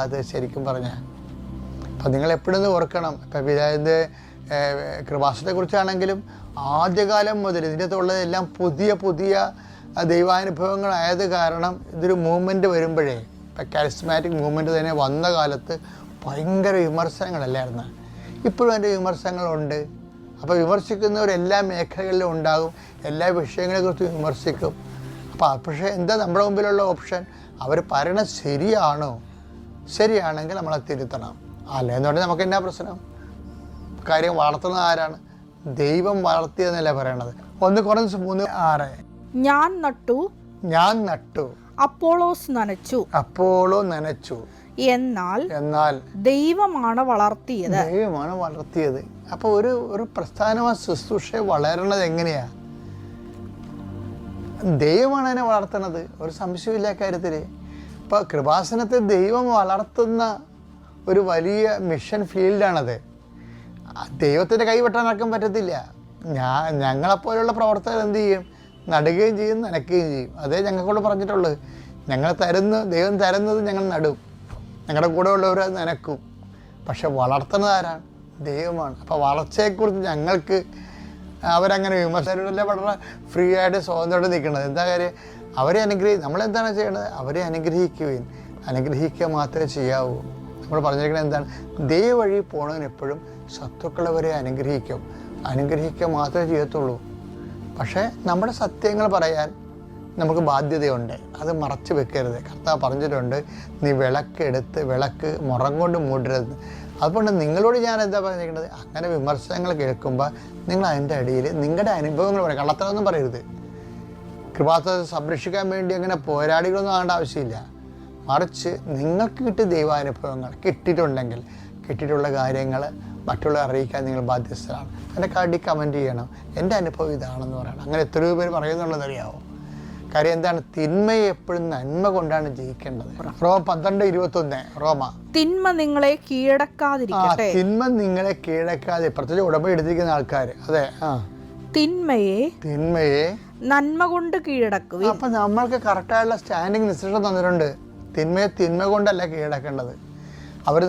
അത് ശരിക്കും പറഞ്ഞാൽ. അപ്പം നിങ്ങൾ എപ്പോഴും ഓർക്കണം, ഇപ്പം പിതാവിൻ്റെ കൃപാസനത്തെക്കുറിച്ചാണെങ്കിലും ആദ്യകാലം മുതൽ ഇതിനകത്തുള്ളതെല്ലാം പുതിയ പുതിയ ദൈവാനുഭവങ്ങളായത് കാരണം ഇതൊരു മൂവ്മെൻറ്റ് വരുമ്പോഴേ, ഇപ്പം കാരിസ്മാറ്റിക് മൂവ്മെൻറ്റ് തന്നെ വന്ന കാലത്ത് ഭയങ്കര വിമർശനങ്ങളല്ലായിരുന്നു. ഇപ്പോഴും അതിൻ്റെ വിമർശനങ്ങളുണ്ട്. അപ്പോൾ വിമർശിക്കുന്നവർ എല്ലാ മേഖലകളിലും ഉണ്ടാകും, എല്ലാ വിഷയങ്ങളെക്കുറിച്ച് വിമർശിക്കും. പക്ഷേ എന്താ നമ്മുടെ മുമ്പിലുള്ള ഓപ്ഷൻ? അവർ പറയണത് ശരിയാണോ? ശരിയാണെങ്കിൽ നമ്മളത് തിരുത്തണം. അല്ലെന്ന് പറഞ്ഞാൽ നമുക്ക് എന്നാ പ്രശ്നം? കാര്യം വളർത്തുന്നത് ആരാണ്? ദൈവം വളർത്തിയെന്നല്ല പറയണത്. 1 Corinthians 3:6 ഞാൻ നട്ടു അപ്പോളോസ് നനച്ചു, അപ്പോളോ നനച്ചു, എന്നാൽ ദൈവമാണ് വളർത്തിയത്. അപ്പോൾ ഒരു പ്രസ്ഥാനമായ ശുശ്രൂഷയെ വളരണത് എങ്ങനെയാ? ദൈവമാണ് അതിനെ വളർത്തുന്നത്, ഒരു സംശയമില്ല കാര്യത്തിൽ. ഇപ്പോൾ കൃപാസനത്തെ ദൈവം വളർത്തുന്ന ഒരു വലിയ മിഷൻ ഫീൽഡാണത്. ദൈവത്തിൻ്റെ കൈവെട്ടാൻ നടക്കാൻ പറ്റത്തില്ല. ഞങ്ങളെപ്പോലുള്ള പ്രവർത്തകർ എന്ത് ചെയ്യും? നടുകയും ചെയ്യും, നനയ്ക്കുകയും ചെയ്യും. അതേ ഞങ്ങൾക്കൂടെ പറഞ്ഞിട്ടുള്ളത്. ദൈവം തരുന്നത് ഞങ്ങൾ നടും, ഞങ്ങളുടെ കൂടെ ഉള്ളവർ അത് നനക്കും. പക്ഷെ വളർത്തുന്നത് ആരാണ്? ദൈവമാണ്. അപ്പോൾ വളർച്ചയെക്കുറിച്ച് ഞങ്ങൾക്ക് അവരങ്ങനെ വിമർശനമില്ല, വളരെ ഫ്രീ ആയിട്ട് സ്വാതന്ത്ര്യമായിട്ട് നിൽക്കുന്നത്. എന്താ കാര്യം? അവരെ നമ്മളെന്താണ് ചെയ്യേണ്ടത്? അവരെ അനുഗ്രഹിക്കുക മാത്രമേ ചെയ്യാവൂ. നമ്മൾ പറഞ്ഞിരിക്കുന്നത് എന്താണ്? ദൈവ വഴി പോണവന് എപ്പോഴും ശത്രുക്കളവരെ അനുഗ്രഹിക്കുക മാത്രമേ ചെയ്യത്തുള്ളൂ. പക്ഷേ നമ്മുടെ സത്യങ്ങൾ പറയാൻ നമുക്ക് ബാധ്യതയുണ്ട്. അത് മറച്ചു വെക്കരുത്. കർത്താവ് പറഞ്ഞിട്ടുണ്ട്, നീ വിളക്ക് മുറം കൊണ്ട് മൂടരുത്. അതുകൊണ്ട് നിങ്ങളോട് ഞാൻ എന്താ പറഞ്ഞിരിക്കുന്നത്? അങ്ങനെ വിമർശനങ്ങൾ കേൾക്കുമ്പോൾ നിങ്ങൾ അതിൻ്റെ അടിയിൽ നിങ്ങളുടെ അനുഭവങ്ങൾ പറയും. കള്ളത്തരമൊന്നും പറയരുത്. കൃപാസനത്തെ സംരക്ഷിക്കാൻ വേണ്ടി അങ്ങനെ പോരാളികളൊന്നും ആകേണ്ട ആവശ്യമില്ല. മറിച്ച് നിങ്ങൾക്ക് കിട്ടിയ ദൈവാനുഭവങ്ങൾ കിട്ടിയിട്ടുള്ള കാര്യങ്ങൾ മറ്റുള്ളവരെ അറിയിക്കാൻ നിങ്ങൾ ബാധ്യസ്ഥരാണ്. അതിൻ്റെ കാർഡിൽ കമൻറ്റ് ചെയ്യണം, എൻ്റെ അനുഭവം ഇതാണെന്ന് പറയണം. അങ്ങനെ എത്രയോ പേര് പറയുന്നുള്ളതറിയാവോ? കാര്യം എന്താണ്? തിന്മയെ എപ്പോഴും നന്മ കൊണ്ടാണ് ജയിക്കേണ്ടത്. റോമ 12:21 തിന്മ നിങ്ങളെ കീഴടക്കാതിരിക്കട്ടെ. പ്രത്യേകിച്ച് ഉടമ്പടി എടുത്തിരിക്കുന്ന ആൾക്കാർ. അതെ, തിന്മയെ നന്മ കൊണ്ട് കീഴടക്കുക. അപ്പം നമ്മൾക്ക് കറക്റ്റായുള്ള സ്റ്റാൻഡിങ് നിശ്ചയം തന്നിട്ടുണ്ട്. തിന്മ കൊണ്ടല്ല കീഴടക്കേണ്ടത്. അവർ